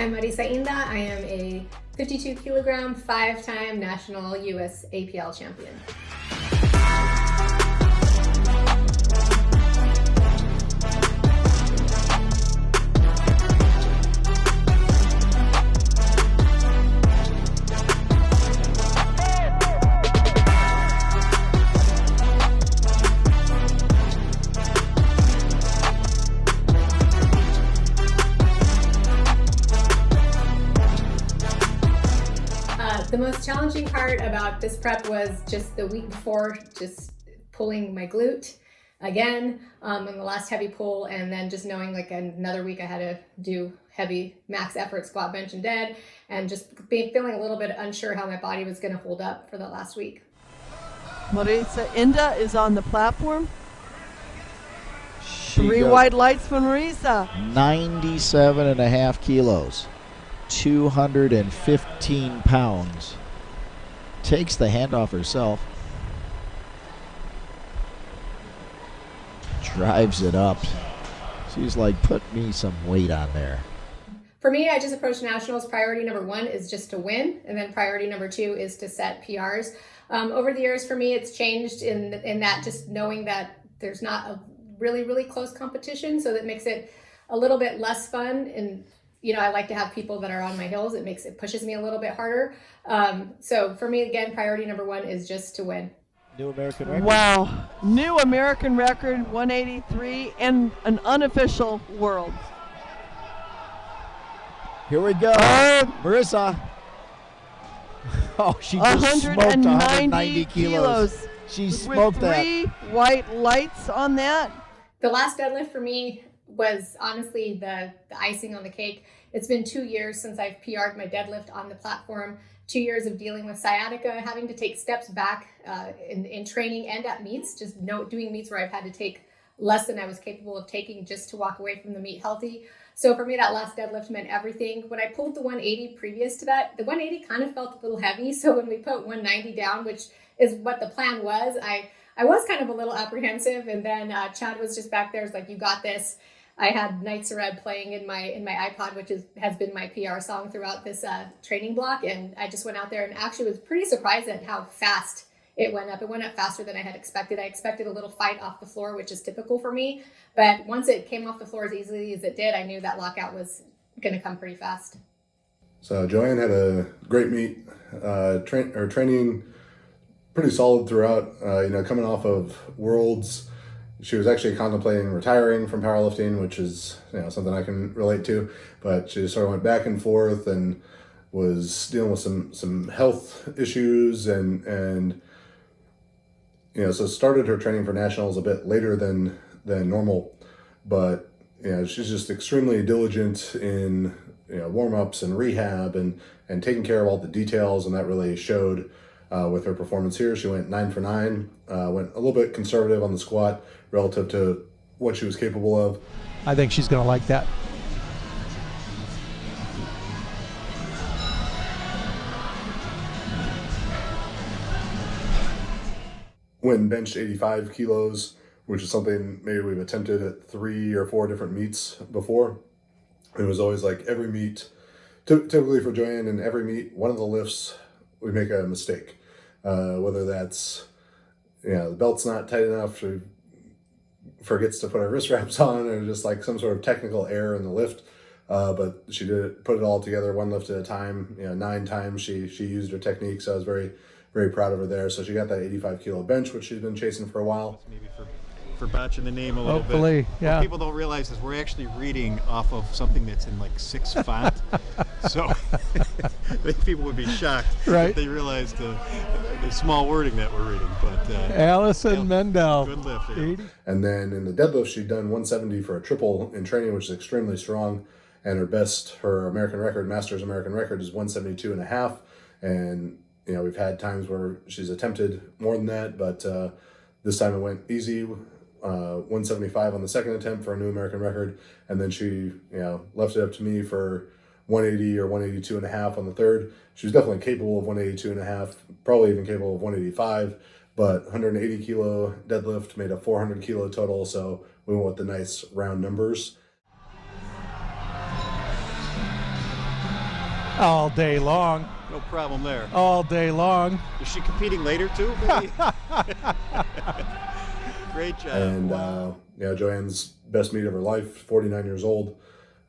I'm Marisa Inda. I am a 52 kilogram, 5-time national USAPL champion. The most challenging part about this prep was just the week before, just pulling my glute again on the last heavy pull, and then just knowing like another week I had to do heavy max effort squat, bench, and dead, and just feeling a little bit unsure how my body was going to hold up for the last week. Marisa Inda is on the platform. Three white lights for Marisa. 97.5 kilos. 215 pounds. Takes the handoff herself. Drives it up. She's like, put me some weight on there. For me, I just approach nationals. Priority number 1 is just to win, and then priority number 2 is to set PRs. Over the years, for me, it's changed in that just knowing that there's not a really close competition, so that makes it a little bit less fun. And you know, I like to have people that are on my heels. It pushes me a little bit harder. So for me, again, priority number 1 is just to win. New American record. Wow. New American record, 183, and an unofficial world. Here we go. Marisa. Oh, she just smoked 190 kilos. She smoked that. 3 white lights on that. The last deadlift for me was honestly the icing on the cake. It's been 2 years since I've PR'd my deadlift on the platform, 2 years of dealing with sciatica, having to take steps back in training and at meets, just doing meets where I've had to take less than I was capable of taking just to walk away from the meet healthy. So for me, that last deadlift meant everything. When I pulled the 180 previous to that, the 180 kind of felt a little heavy. So when we put 190 down, which is what the plan was, I was kind of a little apprehensive. And then Chad was just back there, was like, you got this. I had Nights of Red playing in my iPod, which has been my PR song throughout this training block. And I just went out there and actually was pretty surprised at how fast it went up. It went up faster than I had expected. I expected a little fight off the floor, which is typical for me. But once it came off the floor as easily as it did, I knew that lockout was going to come pretty fast. So Joanne had a great meet, training pretty solid throughout, coming off of Worlds. She was actually contemplating retiring from powerlifting, which is something I can relate to, but she sort of went back and forth and was dealing with some health issues and so started her training for nationals a bit later than normal, but she's just extremely diligent in warm-ups and rehab and taking care of all the details, and that really showed with her performance here. She went 9 for 9, went a little bit conservative on the squat relative to what she was capable of. I think she's going to like that. When benched 85 kilos, which is something maybe we've attempted at 3 or 4 different meets before. It was always like every meet, typically for Joanne, in every meet, one of the lifts, we make a mistake. Whether that's, the belt's not tight enough, she forgets to put her wrist wraps on, or just like some sort of technical error in the lift. But she did put it all together, one lift at a time. 9 times she used her technique, so I was very proud of her there. So she got that 85 kilo bench, which she's been chasing for a while. Maybe for botching the name a little Hopefully, bit. yeah. What people don't realize is we're actually reading off of something that's in like 6 font. So I think people would be shocked if they realized the small wording that we're reading. But Allison Mendel. Good lift. Yeah. And then in the deadlift, she'd done 170 for a triple in training, which is extremely strong. And her American record, Masters American record, is 172.5. And we've had times where she's attempted more than that, but this time it went easy. 175 on the second attempt for a new American record, and then she left it up to me for 180 or 182.5 on the third. She was definitely capable of 182.5, probably even capable of 185, but 180 kilo deadlift made a 400 kilo total, so we went with the nice round numbers. All day long. No problem there. All day long. Is she competing later too? Maybe? Great job. And Joanne's best meet of her life, 49 years old.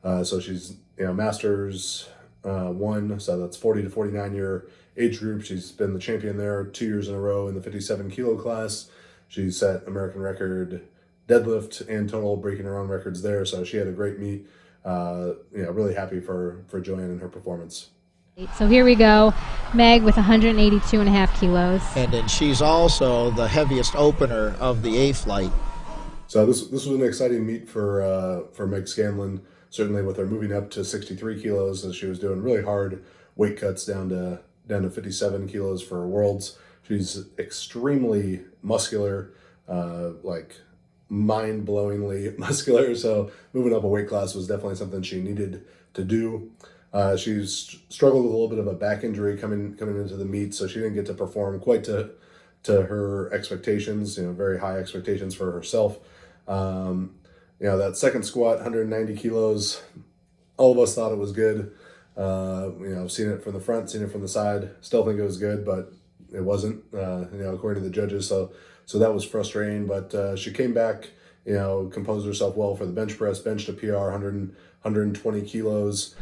So she's Masters 1, so that's 40 to 49 year age group. She's been the champion there 2 years in a row in the 57 kilo class. She set American record deadlift and total, breaking her own records there. So she had a great meet. Really happy for Joanne and her performance. So here we go, Meg with 182.5 kilos. And then she's also the heaviest opener of the A flight. So this was an exciting meet for Meg Scanlon, certainly with her moving up to 63 kilos, as she was doing really hard weight cuts down to 57 kilos for Worlds. She's extremely muscular, like mind-blowingly muscular. So moving up a weight class was definitely something she needed to do. She's struggled with a little bit of a back injury coming into the meet, so she didn't get to perform quite to her expectations. Very high expectations for herself. That second squat, 190 kilos, all of us thought it was good. Seen it from the front, seen it from the side, still think it was good, but it wasn't, according to the judges. So that was frustrating, but she came back, composed herself well for the bench press, benched a PR, 120 kilos.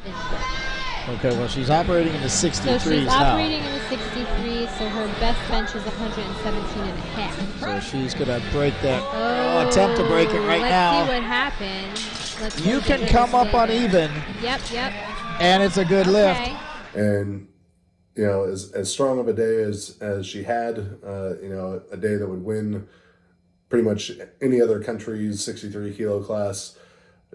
Okay, well, she's operating in the 63s now. So she's operating in the 63s, so her best bench is 117.5. So she's going to break that. Attempt to break it right now. Let's see what happens. You can come up uneven. Yep. And it's a good lift. And, as strong of a day as she had, a day that would win pretty much any other country's 63 kilo class.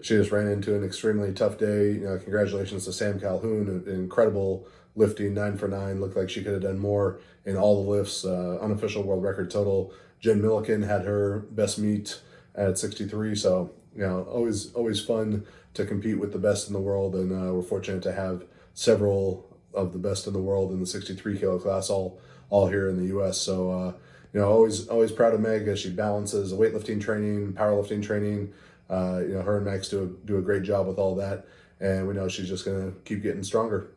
She just ran into an extremely tough day. Congratulations to Sam Calhoun, an incredible lifting, 9 for 9. Looked like she could have done more in all the lifts. Unofficial world record total. Jen Milliken had her best meet at 63. So, always fun to compete with the best in the world. And we're fortunate to have several of the best in the world in the 63 kilo class, all here in the U.S. So, always proud of Meg as she balances weightlifting training, powerlifting training. Her and Max do a great job with all that, and we know she's just going to keep getting stronger.